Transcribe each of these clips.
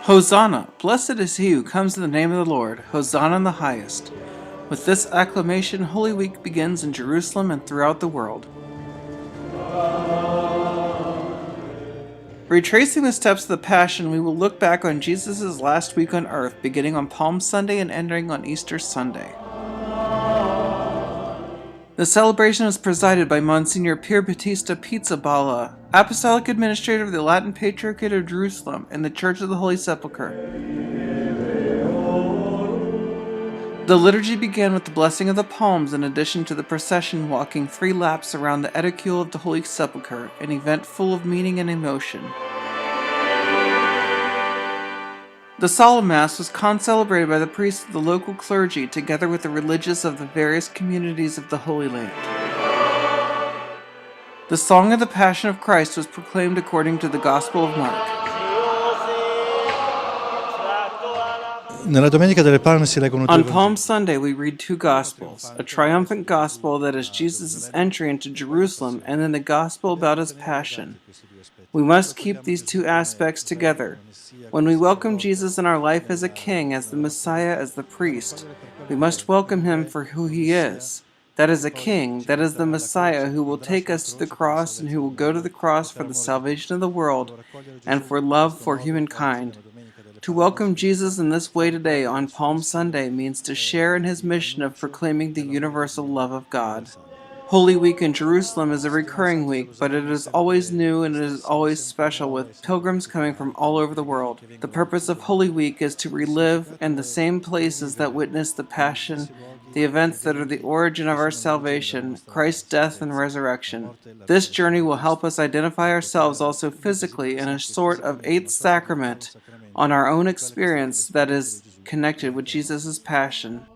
Hosanna! Blessed is he who comes in the name of the Lord. Hosanna in the highest. With this acclamation, Holy Week begins in Jerusalem and throughout the world. Retracing the steps of the Passion, we will look back on Jesus' last week on earth, beginning on Palm Sunday and ending on Easter Sunday. The celebration was presided by Monsignor Pier Battista Pizzaballa, Apostolic Administrator of the Latin Patriarchate of Jerusalem and the Church of the Holy Sepulcher. The liturgy began with the blessing of the palms in addition to the procession walking 3 laps around the edicule of the Holy Sepulcher, an event full of meaning and emotion. The solemn Mass was concelebrated by the priests of the local clergy together with the religious of the various communities of the Holy Land. The Song of the Passion of Christ was proclaimed according to the Gospel of Mark. On Palm Sunday, we read 2 Gospels, a triumphant Gospel that is Jesus' entry into Jerusalem, and then the Gospel about his Passion. We must keep these 2 aspects together. When we welcome Jesus in our life as a King, as the Messiah, as the priest, we must welcome him for who he is. That is a King, that is the Messiah who will take us to the cross and who will go to the cross for the salvation of the world and for love for humankind. To welcome Jesus in this way today on Palm Sunday means to share in his mission of proclaiming the universal love of God. Holy Week in Jerusalem is a recurring week, but it is always new and it is always special with pilgrims coming from all over the world. The purpose of Holy Week is to relive in the same places that witnessed the Passion, the events that are the origin of our salvation, Christ's death and resurrection. This journey will help us identify ourselves also physically in a sort of 8th sacrament on our own experience that is connected with Jesus' Passion.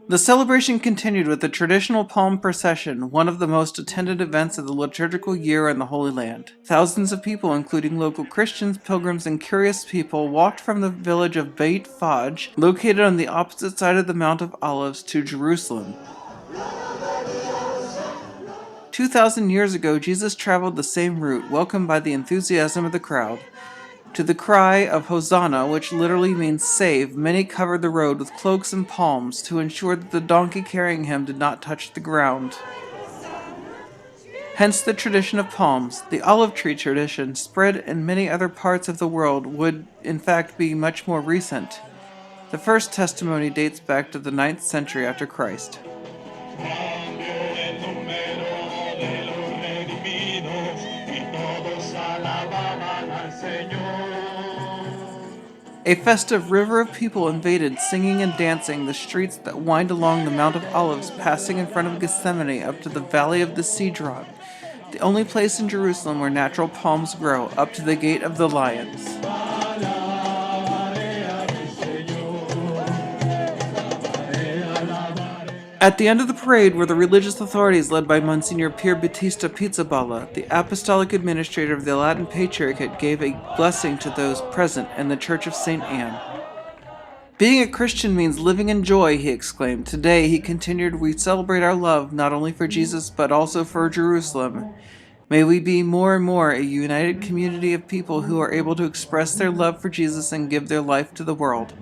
The celebration continued with the traditional Palm Procession, one of the most attended events of the liturgical year in the Holy Land. Thousands of people, including local Christians, pilgrims, and curious people, walked from the village of Beit Fage, located on the opposite side of the Mount of Olives, to Jerusalem. 2,000 years ago, Jesus traveled the same route, welcomed by the enthusiasm of the crowd. To the cry of Hosanna, which literally means save, many covered the road with cloaks and palms to ensure that the donkey carrying him did not touch the ground. Hence the tradition of palms. The olive tree tradition, spread in many other parts of the world, would in fact be much more recent. The first testimony dates back to the 9th century after Christ. A festive river of people invaded, singing and dancing, the streets that wind along the Mount of Olives, passing in front of Gethsemane up to the Valley of the Cedron, the only place in Jerusalem where natural palms grow, up to the Gate of the Lions. At the end of the parade were the religious authorities led by Monsignor Pier Battista Pizzaballa. The Apostolic Administrator of the Latin Patriarchate gave a blessing to those present in the Church of St. Anne. Being a Christian means living in joy, he exclaimed. Today, he continued, we celebrate our love not only for Jesus but also for Jerusalem. May we be more and more a united community of people who are able to express their love for Jesus and give their life to the world.